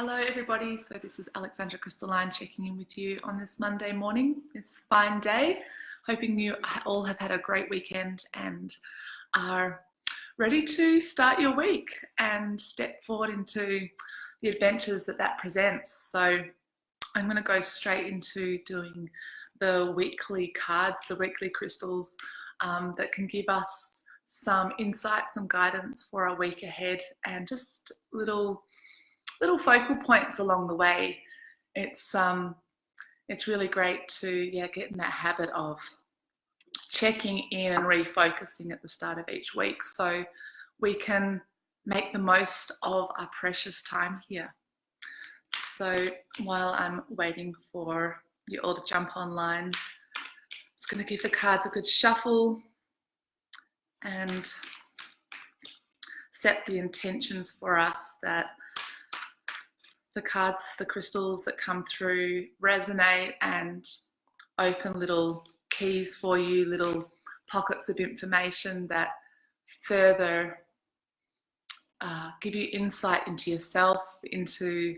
Hello everybody, so this is Alexandra Crystalline checking in with you on this Monday morning, this fine day. Hoping you all have had a great weekend and are ready to start your week and step forward into the adventures that presents. So I'm going to go straight into doing the weekly cards, the weekly crystals that can give us some insight, some guidance for our week ahead, and just little focal points along the way. It's really great to get in that habit of checking in and refocusing at the start of each week so we can make the most of our precious time here. So while I'm waiting for you all to jump online, I'm just going to give the cards a good shuffle and set the intentions for us that the cards, the crystals that come through resonate and open little keys for you, little pockets of information that further give you insight into yourself, into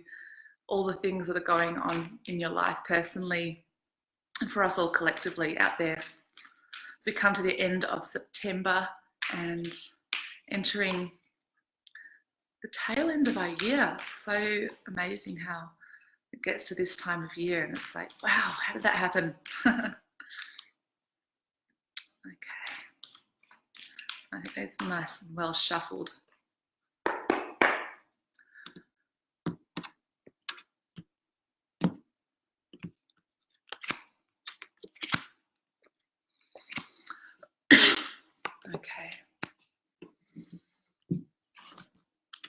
all the things that are going on in your life personally, and for us all collectively out there. So we come to the end of September and entering the tail end of our year. So amazing how it gets to this time of year and it's like, wow, how did that happen? Okay, I think it's nice and well shuffled. Okay.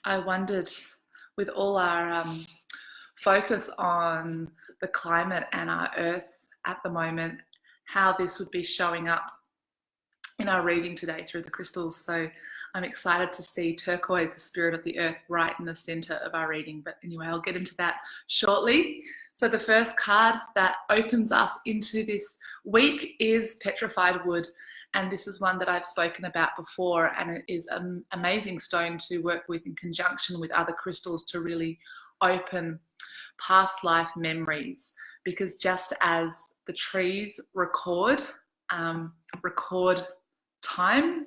I wondered, with all our focus on the climate and our earth at the moment, how this would be showing up in our reading today through the crystals. So I'm excited to see Turquoise, the spirit of the earth, right in the center of our reading. But anyway, I'll get into that shortly. So the first card that opens us into this week is Petrified Wood. And this is one that I've spoken about before, and it is an amazing stone to work with in conjunction with other crystals to really open past life memories. Because just as the trees record time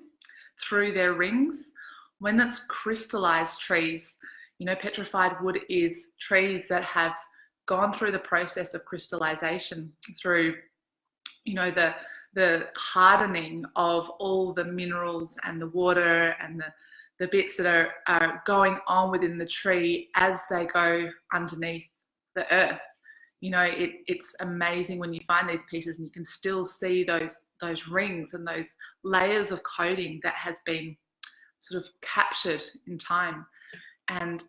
through their rings, when that's crystallized trees, you know, petrified wood is trees that have gone through the process of crystallization through, you know, the hardening of all the minerals and the water and the bits that are going on within the tree as they go underneath the earth. You know, it's amazing when you find these pieces and you can still see those rings and those layers of coating that has been sort of captured in time. And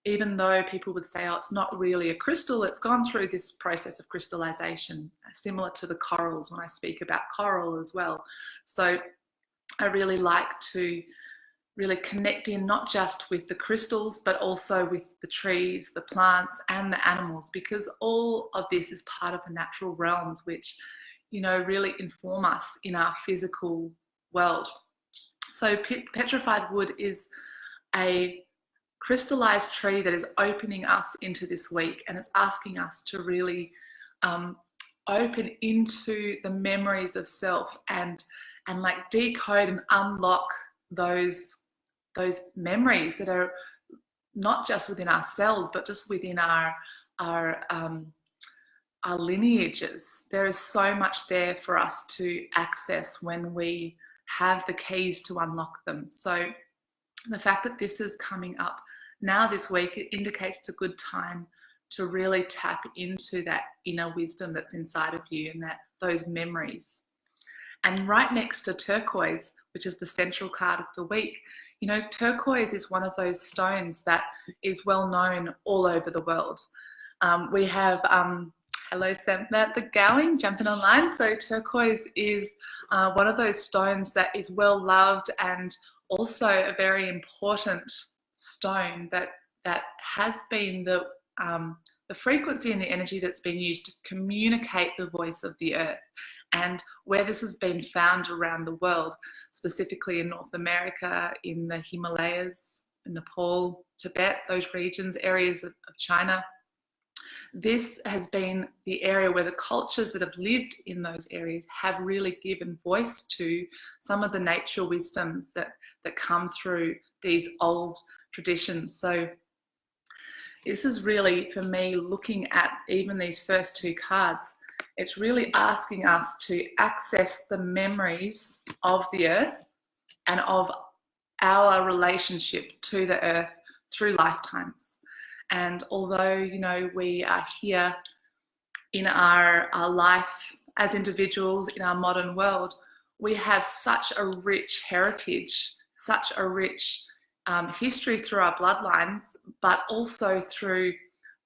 even though people would say, oh, it's not really a crystal, it's gone through this process of crystallization, similar to the corals when I speak about coral as well. So I really like to really connect in not just with the crystals, but also with the trees, the plants, and the animals, because all of this is part of the natural realms, which, you know, really inform us in our physical world. So petrified wood is a crystallized tree that is opening us into this week, and it's asking us to really open into the memories of self and like decode and unlock those memories that are not just within ourselves, but just within our lineages. There is so much there for us to access when we have the keys to unlock them. So the fact that this is coming up now this week, it indicates it's a good time to really tap into that inner wisdom that's inside of you and those memories. And right next to turquoise, which is the central card of the week, you know, turquoise is one of those stones that is well known all over the world. We have, hello Samantha Gowing jumping online. So turquoise is one of those stones that is well loved and also a very important stone that has been the frequency and the energy that's been used to communicate the voice of the earth. And where this has been found around the world, specifically in North America, in the Himalayas, Nepal, Tibet, those regions, areas of China. This has been the area where the cultures that have lived in those areas have really given voice to some of the nature wisdoms that come through these old traditions. So this is really, for me, looking at even these first two cards, it's really asking us to access the memories of the earth and of our relationship to the earth through lifetimes. And although, you know, we are here in our life as individuals in our modern world, we have such a rich heritage, such a rich history through our bloodlines, but also through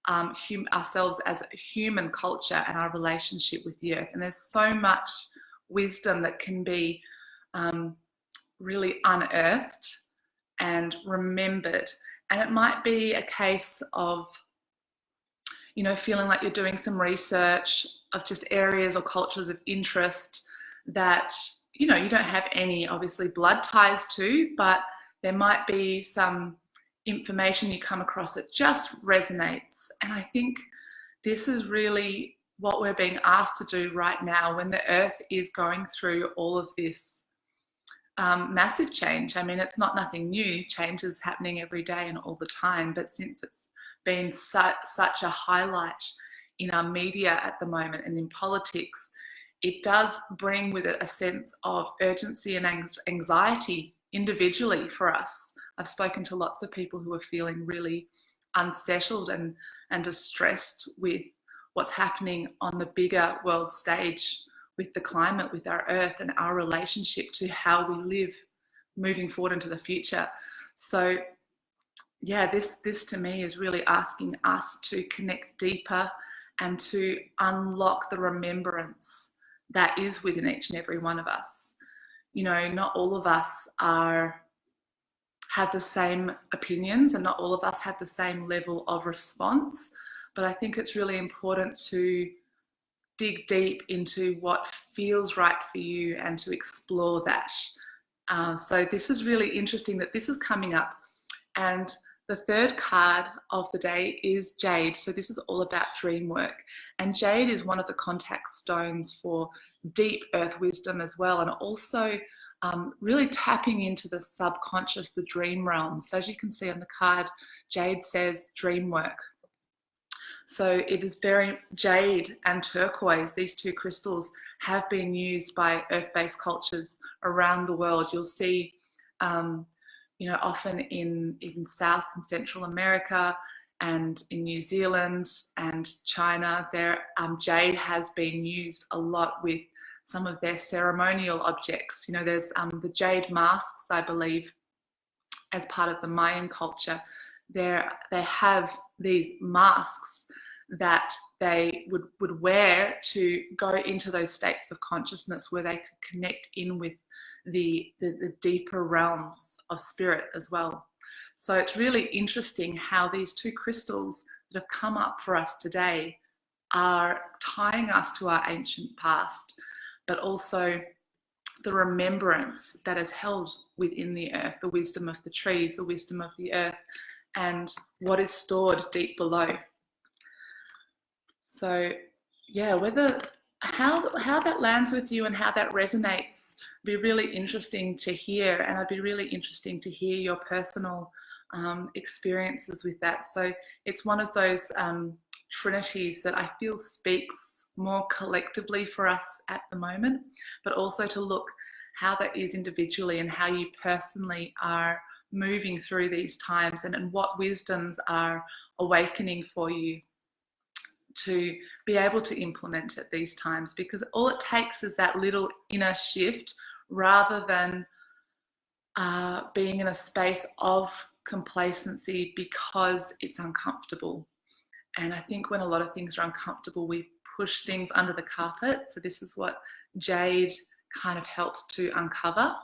ourselves as a human culture and our relationship with the earth. And there's so much wisdom that can be really unearthed and remembered. And it might be a case of, you know, feeling like you're doing some research of just areas or cultures of interest that, you know, you don't have any obviously blood ties to, but there might be some information you come across that just resonates. And I think this is really what we're being asked to do right now when the earth is going through all of this massive change. I mean, it's not nothing new. Change is happening every day and all the time. But since it's been such a highlight in our media at the moment and in politics, it does bring with it a sense of urgency and anxiety individually for us. I've spoken to lots of people who are feeling really unsettled and distressed with what's happening on the bigger world stage with the climate, with our earth and our relationship to how we live moving forward into the future. So yeah, this to me is really asking us to connect deeper and to unlock the remembrance that is within each and every one of us. You know, not all of us have the same opinions and not all of us have the same level of response, but I think it's really important to dig deep into what feels right for you and to explore that. So this is really interesting that this is coming up. And the third card of the day is Jade. So this is all about dream work. And Jade is one of the contact stones for deep earth wisdom as well, and also really tapping into the subconscious, the dream realm. So as you can see on the card, Jade says dream work. So it is very, Jade and turquoise, these two crystals have been used by earth-based cultures around the world. You'll see, you know, often in South and Central America and in New Zealand and China, jade has been used a lot with some of their ceremonial objects. You know, there's the jade masks, I believe, as part of the Mayan culture. They have these masks that they would wear to go into those states of consciousness where they could connect in with the deeper realms of spirit as well. So it's really interesting how these two crystals that have come up for us today are tying us to our ancient past, but also the remembrance that is held within the earth, the wisdom of the trees, the wisdom of the earth, and what is stored deep below. So yeah, how that lands with you and how that resonates be really interesting to hear, and it'd be really interesting to hear your personal experiences with that. So it's one of those trinities that I feel speaks more collectively for us at the moment, but also to look how that is individually and how you personally are moving through these times, and what wisdoms are awakening for you to be able to implement at these times, because all it takes is that little inner shift rather than being in a space of complacency because it's uncomfortable. And I think when a lot of things are uncomfortable, we push things under the carpet. So this is what Jade kind of helps to uncover.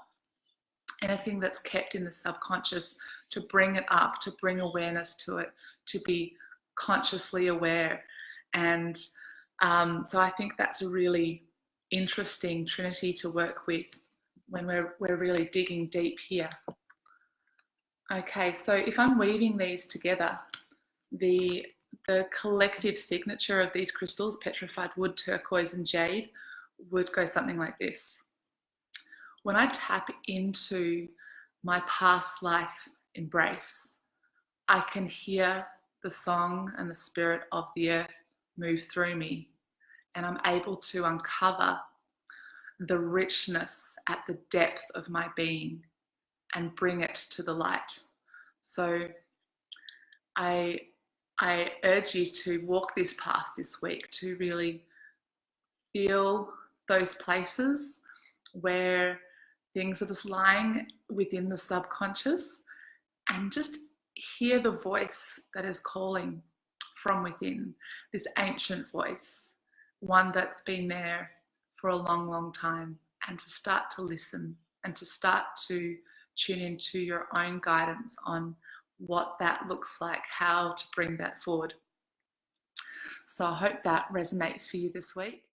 Anything that's kept in the subconscious, to bring it up, to bring awareness to it, to be consciously aware. And so I think that's a really interesting trinity to work with when we're really digging deep here. Okay, so if I'm weaving these together, the the collective signature of these crystals, petrified wood, turquoise, and jade, would go something like this. When I tap into my past life embrace, I can hear the song and the spirit of the earth move through me, and I'm able to uncover the richness at the depth of my being and bring it to the light. So I I urge you to walk this path this week to really feel those places where things are just lying within the subconscious, and just hear the voice that is calling from within, this ancient voice, one that's been there for a long, long time, and to start to listen and to start to tune into your own guidance on what that looks like, how to bring that forward. So I hope that resonates for you this week.